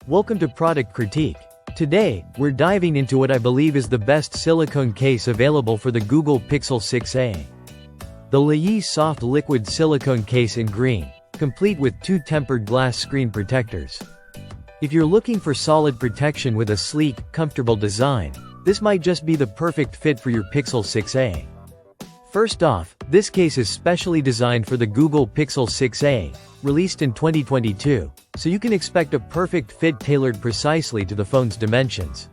Welcome to Product Critique. Today, we're diving into what I believe is the best silicone case available for the Google Pixel-6A. The LeYi soft liquid silicone case in green, complete with two tempered glass screen protectors. If you're looking for solid protection with a sleek, comfortable design, this might just be the perfect fit for your Pixel-6A. First off, this case is specially designed for the Google Pixel-6A, released in 2022, so you can expect a perfect fit tailored precisely to the phone's dimensions.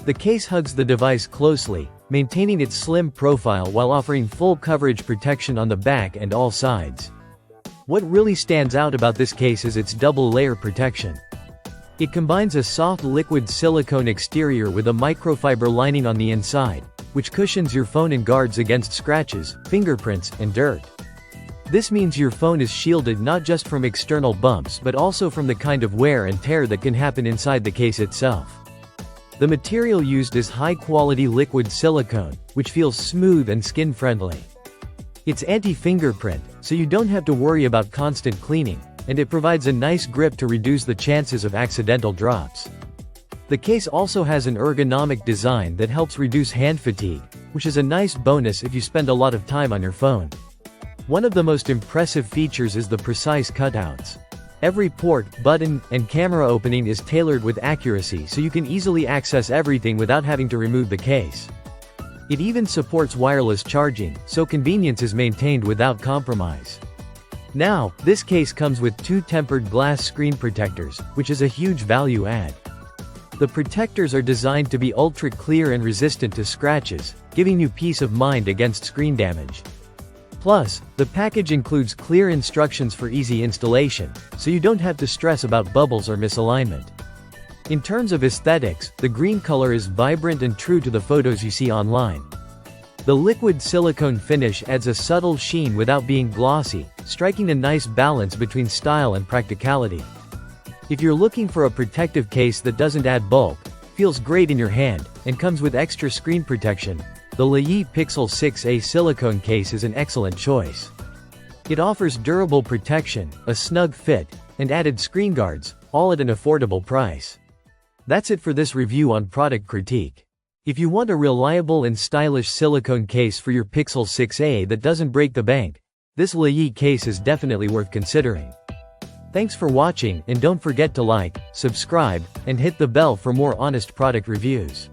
The case hugs the device closely, maintaining its slim profile while offering full coverage protection on the back and all sides. What really stands out about this case is its double-layer protection. It combines a soft liquid silicone exterior with a microfiber lining on the inside, which cushions your phone and guards against scratches, fingerprints, and dirt. This means your phone is shielded not just from external bumps but also from the kind of wear and tear that can happen inside the case itself. The material used is high-quality liquid silicone, which feels smooth and skin-friendly. It's anti-fingerprint, so you don't have to worry about constant cleaning, and it provides a nice grip to reduce the chances of accidental drops. The case also has an ergonomic design that helps reduce hand fatigue, which is a nice bonus if you spend a lot of time on your phone. One of the most impressive features is the precise cutouts. Every port, button, and camera opening is tailored with accuracy so you can easily access everything without having to remove the case. It even supports wireless charging, so convenience is maintained without compromise. Now, this case comes with two tempered glass screen protectors, which is a huge value add. The protectors are designed to be ultra-clear and resistant to scratches, giving you peace of mind against screen damage. Plus, the package includes clear instructions for easy installation, so you don't have to stress about bubbles or misalignment. In terms of aesthetics, the green color is vibrant and true to the photos you see online. The liquid silicone finish adds a subtle sheen without being glossy, striking a nice balance between style and practicality. If you're looking for a protective case that doesn't add bulk, feels great in your hand, and comes with extra screen protection, the LeYi Pixel-6A silicone case is an excellent choice. It offers durable protection, a snug fit, and added screen guards, all at an affordable price. That's it for this review on Product Critique. If you want a reliable and stylish silicone case for your Pixel-6A that doesn't break the bank, this LeYi case is definitely worth considering. Thanks for watching, and don't forget to like, subscribe, and hit the bell for more honest product reviews.